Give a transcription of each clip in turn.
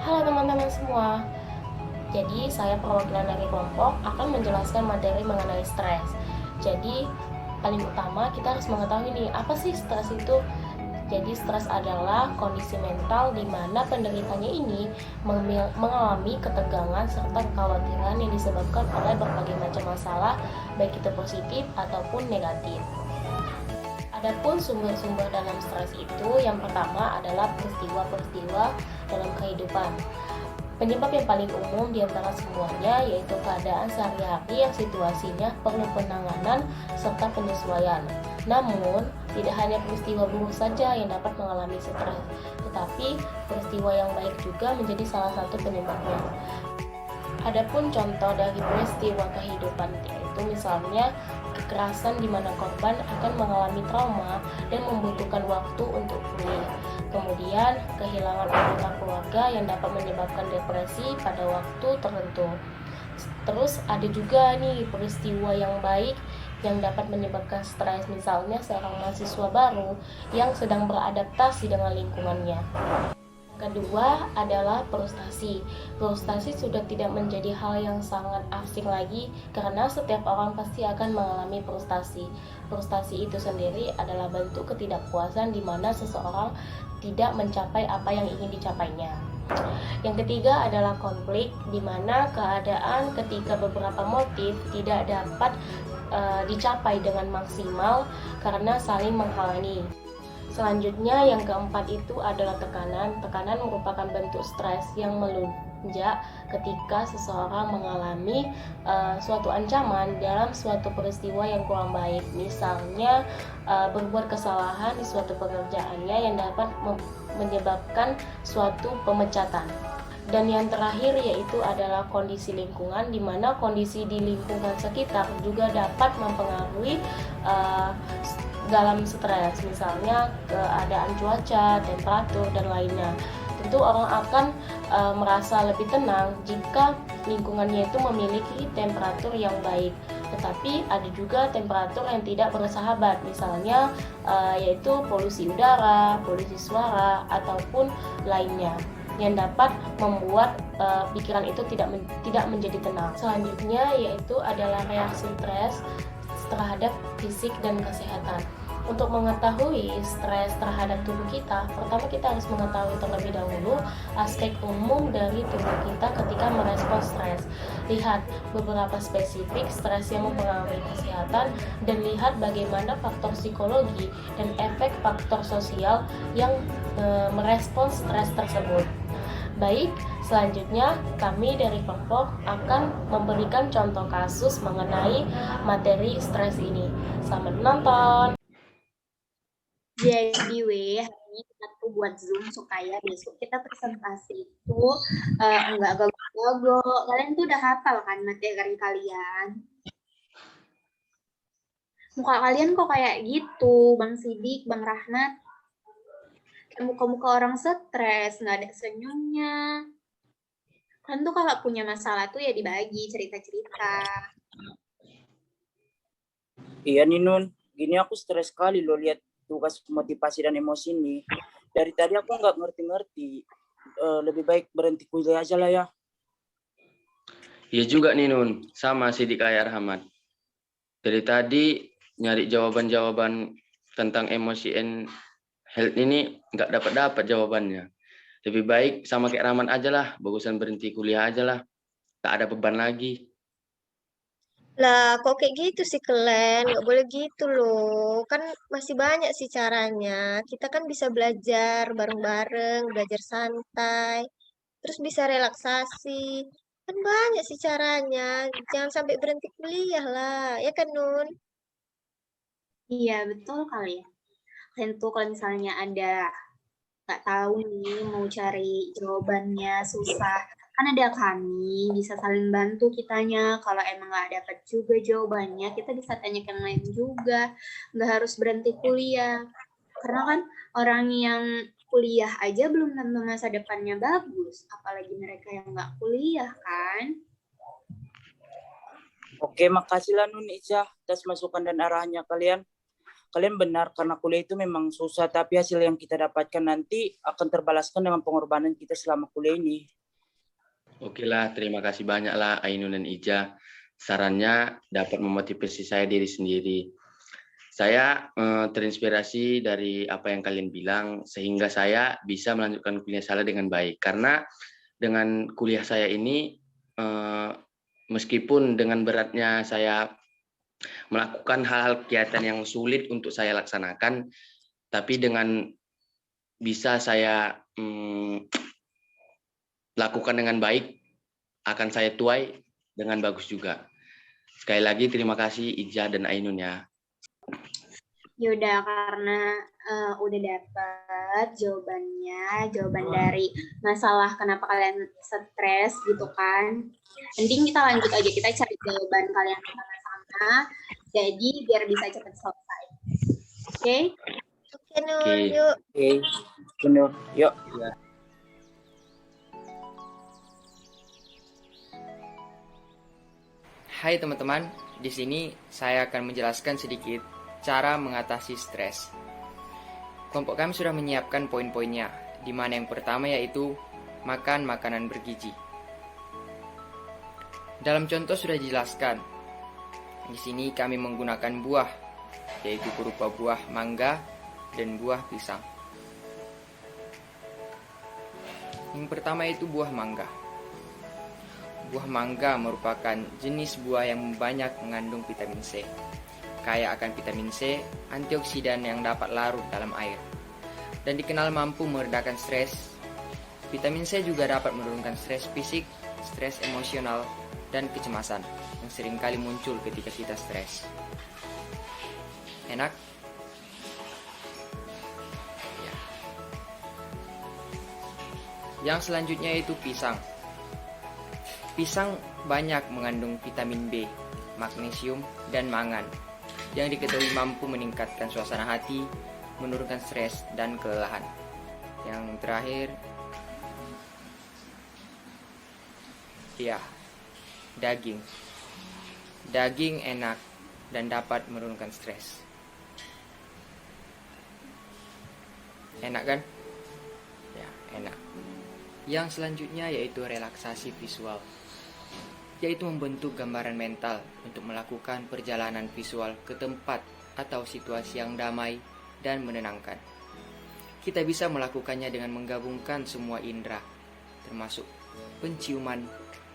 Halo teman-teman semua. Jadi saya perwakilan dari kelompok akan menjelaskan materi mengenai stres. Jadi paling utama kita harus mengetahui nih, apa sih stres itu? Jadi stres adalah kondisi mental di mana penderitanya ini mengalami ketegangan serta kekhawatiran yang disebabkan oleh berbagai macam masalah, baik itu positif ataupun negatif. Adapun sumber-sumber dalam stres itu, yang pertama adalah peristiwa-peristiwa dalam kehidupan. Penyebab yang paling umum di antara semuanya yaitu keadaan sehari-hari yang situasinya perlu penanganan serta penyesuaian. Namun, tidak hanya peristiwa buruk saja yang dapat mengalami stres, tetapi peristiwa yang baik juga menjadi salah satu penyebabnya. Adapun contoh dari peristiwa kehidupan yaitu misalnya kekerasan di mana korban akan mengalami trauma dan membutuhkan waktu untuk pulih. Kemudian kehilangan anggota keluarga yang dapat menyebabkan depresi pada waktu tertentu. Terus ada juga nih peristiwa yang baik yang dapat menyebabkan stres, misalnya seorang mahasiswa baru yang sedang beradaptasi dengan lingkungannya. Kedua adalah frustasi. Frustasi sudah tidak menjadi hal yang sangat asing lagi karena setiap orang pasti akan mengalami frustasi. Frustasi itu sendiri adalah bentuk ketidakpuasan di mana seseorang tidak mencapai apa yang ingin dicapainya. Yang ketiga adalah konflik, di mana keadaan ketika beberapa motif tidak dapat dicapai dengan maksimal karena saling menghalangi. Selanjutnya yang keempat itu adalah tekanan. Tekanan merupakan bentuk stres yang melonjak ketika seseorang mengalami suatu ancaman dalam suatu peristiwa yang kurang baik. Misalnya berbuat kesalahan di suatu pekerjaannya yang dapat menyebabkan suatu pemecatan. Dan yang terakhir yaitu adalah kondisi lingkungan, di mana kondisi di lingkungan sekitar juga dapat mempengaruhi uh, dalam stres, misalnya keadaan cuaca, temperatur, dan lainnya. Tentu orang akan merasa lebih tenang jika lingkungannya itu memiliki temperatur yang baik. Tetapi ada juga temperatur yang tidak bersahabat, misalnya yaitu polusi udara, polusi suara, ataupun lainnya yang dapat membuat pikiran itu tidak menjadi tenang. Selanjutnya yaitu adalah reaksi stres terhadap fisik dan kesehatan. Untuk mengetahui stres terhadap tubuh kita, pertama kita harus mengetahui terlebih dahulu aspek umum dari tubuh kita ketika merespon stres. Lihat beberapa spesifik stres yang mempengaruhi kesehatan dan lihat bagaimana faktor psikologi dan efek faktor sosial yang merespon stres tersebut. Baik, selanjutnya kami dari kelompok akan memberikan contoh kasus mengenai materi stres ini. Selamat menonton. Jadi, hari ini kita tuh buat Zoom supaya besok kita presentasi itu enggak gagok-gagok. Kalian tuh udah hafal kan materi kalian? Muka kalian kok kayak gitu, Bang Sidik, Bang Rahmat? Kayak muka-muka orang stres, nggak ada senyumnya. Kan tuh kalau punya masalah tuh ya dibagi cerita-cerita. Iya nih Nun, gini aku stres sekali loh lihat tugas motivasi dan emosi ini. Dari tadi aku nggak ngerti-ngerti. Lebih baik berhenti kuliah aja lah ya. Iya juga nih Nun, sama Sidik kayak Rahmat. Dari tadi nyari jawaban-jawaban tentang emosi and health ini nggak dapat jawabannya. Lebih baik sama kayak Rahmat aja lah, bagusan berhenti kuliah aja lah. Tak ada beban lagi. Lah, kok kayak gitu sih, Kelen? Nggak boleh gitu loh. Kan masih banyak sih caranya. Kita kan bisa belajar bareng-bareng, belajar santai, terus bisa relaksasi. Kan banyak sih caranya. Jangan sampai berhenti kuliah lah. Ya kan, Nun? Iya, betul kali ya. Kalian tuh kalau misalnya ada nggak tahu nih mau cari jawabannya susah, kan ada kami bisa saling bantu kitanya. Kalau emang nggak dapat juga jawabannya, kita bisa tanya ke yang lain juga, nggak harus berhenti kuliah, karena kan orang yang kuliah aja belum tentu masa depannya bagus, apalagi mereka yang nggak kuliah kan. Oke, makasih lah Nun Ica atas masukan dan arahannya kalian. kalian benar, karena kuliah itu memang susah, tapi hasil yang kita dapatkan nanti akan terbalaskan dengan pengorbanan kita selama kuliah ini. Oke lah, terima kasih banyak lah Ainun dan Ija. Sarannya dapat memotivasi saya diri sendiri. Saya terinspirasi dari apa yang kalian bilang, sehingga saya bisa melanjutkan kuliah saya dengan baik. Karena dengan kuliah saya ini, meskipun dengan beratnya saya melakukan hal-hal kegiatan yang sulit untuk saya laksanakan, tapi dengan bisa saya lakukan dengan baik, akan saya tuai dengan bagus juga. Sekali lagi terima kasih Ija dan Ainun ya. Yaudah, karena udah dapat jawaban dari masalah kenapa kalian stres gitu kan. Mending kita lanjut aja, kita cari jawaban kalian sama-sama. Jadi biar bisa cepat selesai. Oke? Oke, Nun, Oke. yuk. Oke, benar. Yuk. Hai teman-teman, di sini saya akan menjelaskan sedikit cara mengatasi stres. Kelompok kami sudah menyiapkan poin-poinnya, di mana yang pertama yaitu makan makanan bergizi. Dalam contoh sudah dijelaskan. Di sini kami menggunakan buah, yaitu berupa buah mangga dan buah pisang. Yang pertama itu buah mangga. Buah mangga merupakan jenis buah yang banyak mengandung vitamin C. Kaya akan vitamin C, antioksidan yang dapat larut dalam air, dan dikenal mampu meredakan stres. Vitamin C juga dapat menurunkan stres fisik, stres emosional, dan kecemasan yang seringkali muncul ketika kita stres. Enak? Ya. Yang selanjutnya itu pisang. Pisang banyak mengandung vitamin B, magnesium, dan mangan yang diketahui mampu meningkatkan suasana hati, menurunkan stres dan kelelahan. Yang terakhir, ya, daging. Daging enak dan dapat menurunkan stres. Enak kan? Ya, enak. Yang selanjutnya yaitu relaksasi visual, yaitu membentuk gambaran mental untuk melakukan perjalanan visual ke tempat atau situasi yang damai dan menenangkan. Kita bisa melakukannya dengan menggabungkan semua indera, termasuk penciuman,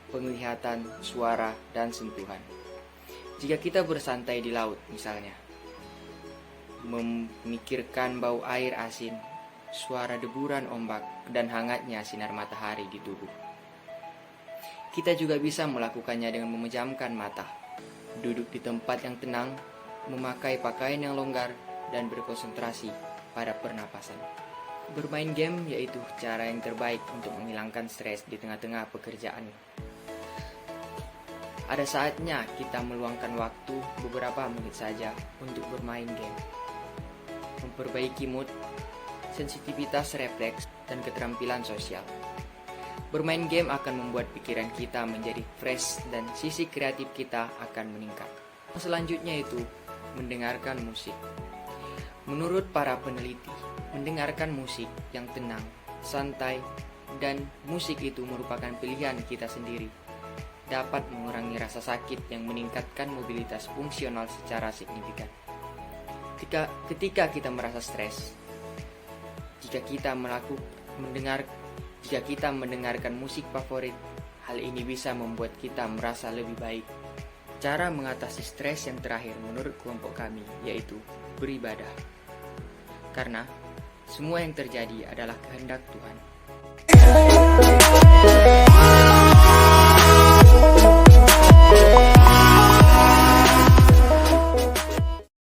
penglihatan, suara, dan sentuhan. Jika kita bersantai di laut misalnya, memikirkan bau air asin, suara deburan ombak, dan hangatnya sinar matahari di tubuh. Kita juga bisa melakukannya dengan memejamkan mata, duduk di tempat yang tenang, memakai pakaian yang longgar, dan berkonsentrasi pada pernapasan. Bermain game yaitu cara yang terbaik untuk menghilangkan stres di tengah-tengah pekerjaan. Ada saatnya kita meluangkan waktu beberapa menit saja untuk bermain game. Memperbaiki mood, sensitivitas refleks, dan keterampilan sosial. Bermain game akan membuat pikiran kita menjadi fresh dan sisi kreatif kita akan meningkat. Selanjutnya itu mendengarkan musik. Menurut para peneliti, mendengarkan musik yang tenang, santai, dan musik itu merupakan pilihan kita sendiri, dapat mengurangi rasa sakit yang meningkatkan mobilitas fungsional secara signifikan. Ketika kita merasa stres, jika kita mendengarkan musik favorit, hal ini bisa membuat kita merasa lebih baik. Cara mengatasi stres yang terakhir menurut kelompok kami yaitu beribadah. Karena semua yang terjadi adalah kehendak Tuhan.